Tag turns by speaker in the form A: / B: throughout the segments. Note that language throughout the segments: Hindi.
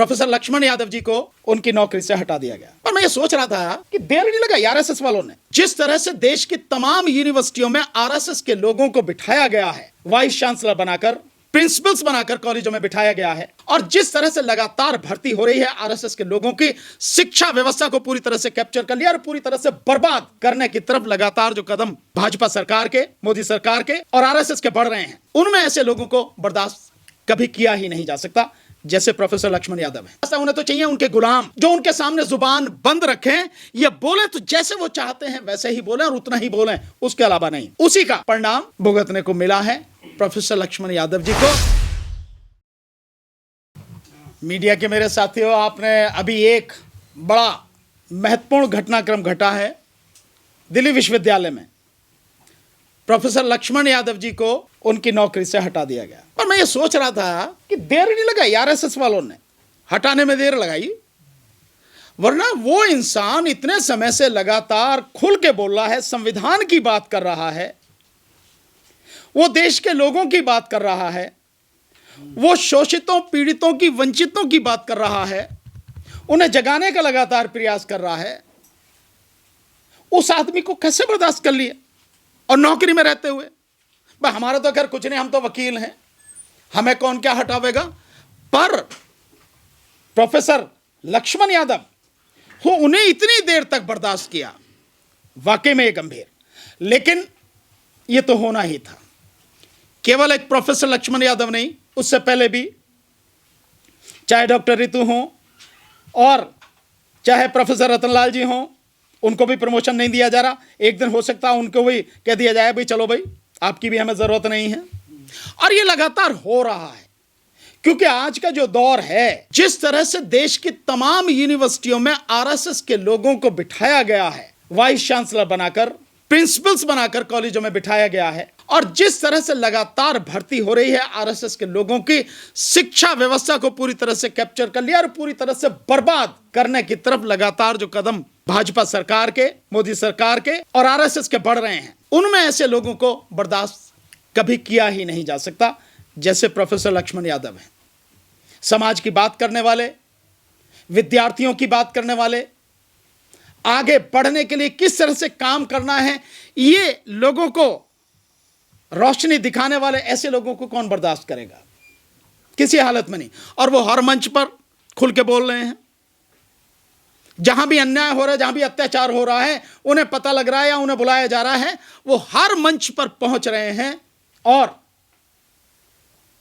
A: प्रोफेसर लक्ष्मण यादव जी को उनकी नौकरी से हटा दिया गया। पर मैं ये सोच रहा था कि देर नहीं लगा आरएसएस वालों ने जिस तरह से देश की तमाम यूनिवर्सिटियों में आरएसएस के लोगों को बिठाया गया है, वाइस चांसलर बनाकर, प्रिंसिपल्स बनाकर कॉलेजों में बिठाया गया है, और जिस तरह से लगातार भर्ती हो रही है आरएसएस के लोगों की, शिक्षा व्यवस्था को पूरी तरह से कैप्चर कर लिया और पूरी तरह से बर्बाद करने की तरफ लगातार जो कदम भाजपा सरकार के, मोदी सरकार के और आरएसएस के बढ़ रहे हैं, उनमें ऐसे लोगों को बर्दाश्त कभी किया ही नहीं जा सकता जैसे प्रोफेसर लक्ष्मण यादव है। ऐसा उन्हें तो चाहिए उनके गुलाम जो उनके सामने जुबान बंद रखें, ये बोले तो जैसे वो चाहते हैं वैसे ही बोलें और उतना ही बोलें, उसके अलावा नहीं। उसी का परिणाम भुगतने को मिला है प्रोफेसर लक्ष्मण यादव जी को। मीडिया के मेरे साथियों, आपने अभी एक बड़ा महत्वपूर्ण घटनाक्रम घटा है दिल्ली विश्वविद्यालय में। प्रोफेसर लक्ष्मण यादव जी को उनकी नौकरी से हटा दिया गया। और मैं ये सोच रहा था कि देर नहीं लगाई आरएसएस वालों ने, हटाने में देर लगाई, वरना वो इंसान इतने समय से लगातार खुल के बोल रहा है, संविधान की बात कर रहा है, वो देश के लोगों की बात कर रहा है, वो शोषितों, पीड़ितों की, वंचितों की बात कर रहा है, उन्हें जगाने का लगातार प्रयास कर रहा है। उस आदमी को कैसे बर्दाश्त कर लिया? और नौकरी में रहते हुए भाई, हमारा तो खैर कुछ नहीं, हम तो वकील हैं, हमें कौन क्या हटावेगा। पर प्रोफेसर लक्ष्मण यादव हो, उन्हें इतनी देर तक बर्दाश्त किया, वाकई में ये गंभीर। लेकिन ये तो होना ही था। केवल एक प्रोफेसर लक्ष्मण यादव नहीं, उससे पहले भी चाहे डॉक्टर रितु हो और चाहे प्रोफेसर रतनलाल जी हों, उनको भी प्रमोशन नहीं दिया जा रहा। एक दिन हो सकता है उनको भी कह दिया जाए भाई चलो भाई, आपकी भी हमें ज़रूरत नहीं है। और ये लगातार हो रहा है क्योंकि आज का जो दौर है, जिस तरह से देश की तमाम यूनिवर्सिटियों में आरएसएस के लोगों को बिठाया गया है, वाइस चांसलर बनाकर, प्रिंसिपल्स बनाकर कॉलेजों में बिठाया गया है, और जिस तरह से लगातार भर्ती हो रही है आरएसएस के लोगों की, शिक्षा व्यवस्था को पूरी तरह से कैप्चर कर लिया और पूरी तरह से बर्बाद करने की तरफ लगातार जो कदम भाजपा सरकार के, मोदी सरकार के और आरएसएस के बढ़ रहे हैं, उनमें ऐसे लोगों को बर्दाश्त कभी किया ही नहीं जा सकता जैसे प्रोफेसर लक्ष्मण यादव हैं। समाज की बात करने वाले, विद्यार्थियों की बात करने वाले, आगे बढ़ने के लिए किस तरह से काम करना है, ये लोगों को रोशनी दिखाने वाले ऐसे लोगों को कौन बर्दाश्त करेगा? किसी हालत में नहीं। और वो हर मंच पर खुल के बोल रहे हैं, जहां भी अन्याय हो रहा है, जहां भी अत्याचार हो रहा है, उन्हें पता लग रहा है या उन्हें बुलाया जा रहा है, वो हर मंच पर पहुंच रहे हैं और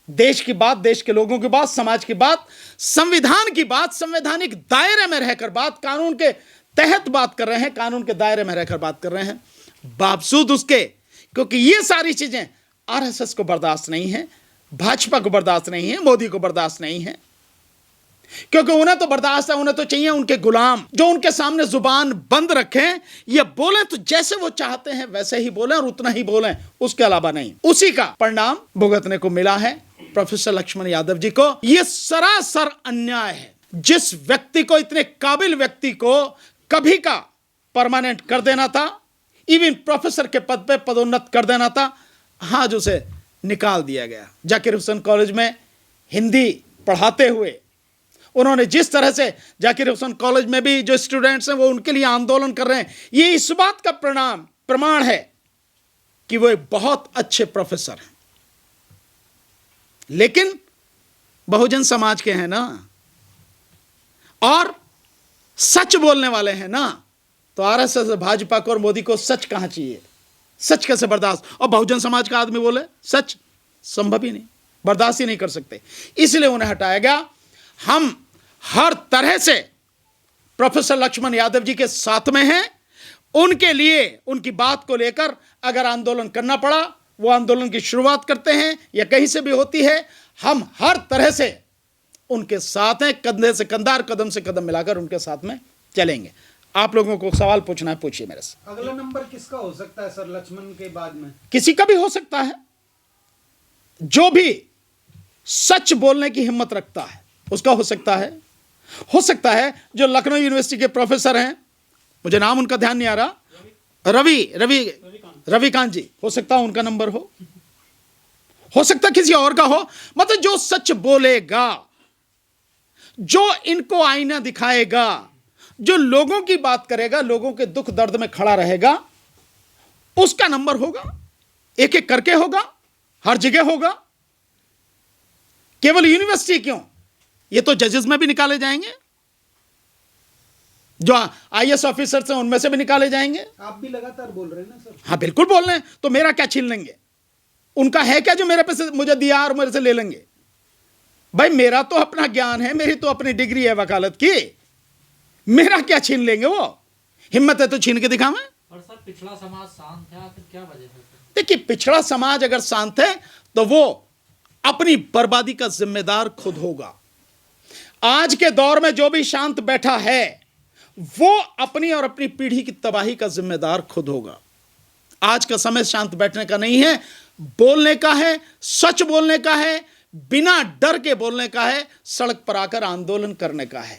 A: देश की बात, देश के लोगों की बात, समाज की बात, संविधान की बात, संवैधानिक दायरे में रहकर बात, कानून के तहत बात कर रहे हैं, कानून के दायरे में रहकर बात कर रहे हैं। बावजूद उसके, क्योंकि ये सारी चीजें आरएसएस को बर्दाश्त नहीं है, भाजपा को बर्दाश्त नहीं है, मोदी को बर्दाश्त नहीं है, क्योंकि उन्हें तो बर्दाश्त है, उन्हें तो चाहिए उनके गुलाम जो उनके सामने जुबान बंद रखें, ये बोलें तो जैसे वो चाहते हैं वैसे ही बोलें और उतना ही बोलें, उसके अलावा नहीं। उसी का परिणाम भुगतने को मिला है प्रोफेसर लक्ष्मण यादव जी को। यह सरासर अन्याय है। जिस व्यक्ति को, इतने काबिल व्यक्ति को कभी का परमानेंट कर देना था, इवन प्रोफेसर के पद पे पदोन्नत कर देना था, आज उसे निकाल दिया गया। जाकिर हुसैन कॉलेज में हिंदी पढ़ाते हुए उन्होंने जिस तरह से, जाकिर हुसैन कॉलेज में भी जो स्टूडेंट्स हैं वो उनके लिए आंदोलन कर रहे हैं, ये इस बात का प्रमाण है कि वो एक बहुत अच्छे प्रोफेसर हैं। लेकिन बहुजन समाज के हैं ना, और सच बोलने वाले हैं ना, तो आरएसएस, भाजपा को और मोदी को सच कहां चाहिए? सच कैसे बर्दाश्त? और बहुजन समाज का आदमी बोले सच, संभव ही नहीं, बर्दाश्त ही नहीं कर सकते, इसलिए उन्हें हटाया गया। हम हर तरह से प्रोफेसर लक्ष्मण यादव जी के साथ में हैं। उनके लिए, उनकी बात को लेकर अगर आंदोलन करना पड़ा, वो आंदोलन की शुरुआत करते हैं या कहीं से भी होती है, हम हर तरह से उनके साथ हैं, कंधे से कंधा, कदम से कदम मिलाकर उनके साथ में चलेंगे। आप लोगों को सवाल पूछना है, पूछिए मेरे से।
B: अगला नंबर किसका हो सकता है सर, लक्ष्मण के बाद में?
A: किसी का भी हो सकता है, जो भी सच बोलने की हिम्मत रखता है उसका हो सकता है। हो सकता है जो लखनऊ यूनिवर्सिटी के प्रोफेसर हैं, मुझे नाम उनका ध्यान नहीं आ रहा, रविकांत जी, हो सकता है उनका नंबर हो सकता किसी और का हो। मतलब जो सच बोलेगा, जो इनको आईना दिखाएगा, जो लोगों की बात करेगा, लोगों के दुख दर्द में खड़ा रहेगा, उसका नंबर होगा, एक एक करके होगा, हर जगह होगा। केवल यूनिवर्सिटी क्यों, ये तो जजेस में भी निकाले जाएंगे, जो आईएएस ऑफिसर हैं उनमें से भी निकाले जाएंगे।
B: आप भी लगातार बोल रहे हैं ना सर।
A: हाँ बिल्कुल बोल रहे हैं, तो मेरा क्या छीन लेंगे? उनका है क्या जो मेरे पे से मुझे दिया और मेरे से ले लेंगे? भाई मेरा तो अपना ज्ञान है, मेरी तो अपनी डिग्री है वकालत की, मेरा क्या छीन लेंगे? वो हिम्मत है तो छीन के दिखावें।
C: और सर पिछड़ा समाज शांत है, आखिर क्या वजह है?
A: देखिए, पिछड़ा समाज अगर शांत है तो वो अपनी बर्बादी का जिम्मेदार खुद होगा। आज के दौर में जो भी शांत बैठा है वो अपनी और अपनी पीढ़ी की तबाही का जिम्मेदार खुद होगा। आज का समय शांत बैठने का नहीं है, बोलने का है, सच बोलने का है, बिना डर के बोलने का है, सड़क पर आकर आंदोलन करने का है।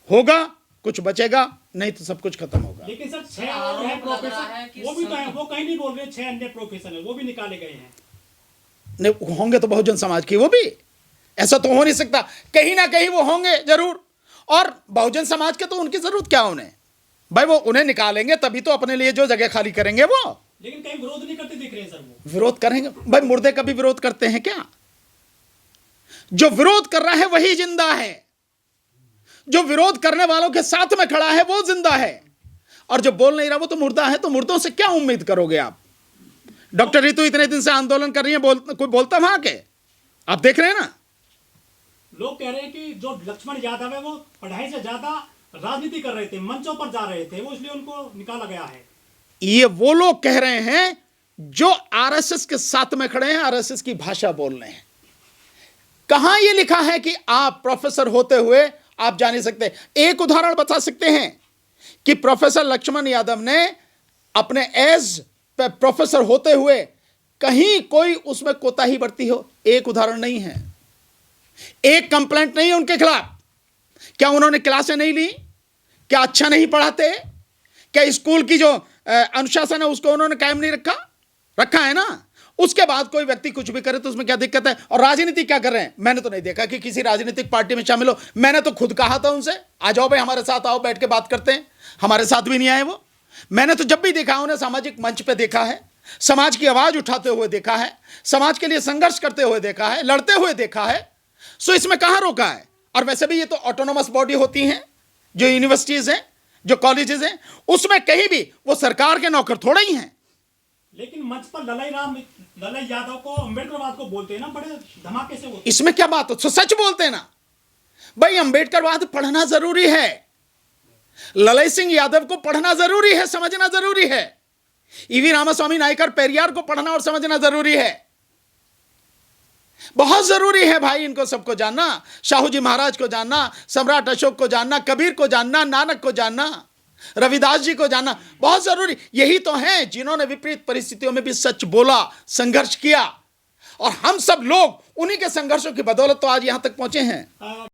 A: होगा कुछ बचेगा, नहीं तो सब कुछ खत्म होगा।
D: लेकिन सर 6 और है प्रोफेसर, वो भी तो है, वो कहीं नहीं बोल रहे। 6 अन्य प्रोफेसर है, वो भी निकाले गए हैं।
A: नहीं होंगे तो बहुजन समाज की, वो भी, ऐसा तो हो नहीं सकता, कहीं ना कहीं वो होंगे जरूर। और बहुजन समाज के तो उनकी जरूरत क्या उन्हें? भाई वो उन्हें निकालेंगे तभी तो अपने लिए जो जगह खाली करेंगे वो।
D: लेकिन कहीं विरोध नहीं करते दिख रहे हैं सर। वो
A: विरोध करेंगे भाई, मुर्दे कभी विरोध करते हैं क्या? जो विरोध कर रहा है वही जिंदा है, जो विरोध करने वालों के साथ में खड़ा है वो जिंदा है, और जो बोल नहीं रहा वो तो मुर्दा है। तो मुर्दों से क्या उम्मीद करोगे आप? डॉक्टर रितु इतने दिन से आंदोलन कर रही है, कोई बोलता वहां के? आप देख रहे हैं ना,
D: लोग कह रहे हैं कि जो लक्ष्मण यादव है वो पढ़ाई से ज्यादा राजनीति कर रहे थे, मंचों पर जा रहे थे, वो इसलिए उनको निकाला गया है।
A: ये वो लोग कह रहे हैं जो आरएसएस के साथ में खड़े हैं, आरएसएस की भाषा बोल रहे हैं। कहां ये लिखा है कि आप प्रोफेसर होते हुए आप जा नहीं सकते? एक उदाहरण बता सकते हैं कि प्रोफेसर लक्ष्मण यादव ने अपने एज प्रोफेसर होते हुए कहीं कोई उसमें कोताही बरती हो? एक उदाहरण नहीं है, एक कंप्लेंट नहीं है उनके खिलाफ। क्या उन्होंने क्लासें नहीं ली? क्या अच्छा नहीं पढ़ाते? क्या स्कूल की जो अनुशासन है उसको उन्होंने कायम नहीं रखा है ना? उसके बाद कोई व्यक्ति कुछ भी करे तो उसमें क्या दिक्कत है? और राजनीति क्या कर रहे हैं? मैंने तो नहीं देखा कि किसी राजनीतिक पार्टी में शामिल हो। मैंने तो खुद कहा था उनसे, आ जाओ भाई हमारे साथ आओ, बैठ के बात करते हैं। हमारे साथ भी नहीं आए वो। मैंने तो जब भी देखा उन्हें सामाजिक मंच पे देखा है, समाज की आवाज उठाते हुए देखा है, समाज के लिए संघर्ष करते हुए देखा है, लड़ते हुए देखा है। सो इसमें कहां रोका है? और वैसे भी ये तो ऑटोनोमस बॉडी होती हैं, जो यूनिवर्सिटीज हैं, जो कॉलेजेस हैं, उसमें कहीं भी वो सरकार के नौकर थोड़े ही हैं।
D: लेकिन मंच पर ललाई यादव को, अम्बेडकरवाद को बोलते हैं ना, बड़े धमाके से वो।
A: इसमें क्या बात हो? सच बोलते हैं ना भाई। अम्बेडकरवाद पढ़ना जरूरी है, ललाई सिंह यादव को पढ़ना जरूरी है, समझना जरूरी है। ईवी रामास्वामी नायकर पेरियार को पढ़ना और समझना जरूरी है, बहुत जरूरी है भाई। इनको सबको जानना, शाहू जी महाराज को जानना, सम्राट अशोक को जानना, कबीर को जानना, नानक को जानना, रविदास जी को जानना बहुत जरूरी। यही तो हैं जिन्होंने विपरीत परिस्थितियों में भी सच बोला, संघर्ष किया, और हम सब लोग उन्हीं के संघर्षों की बदौलत तो आज यहां तक पहुंचे हैं।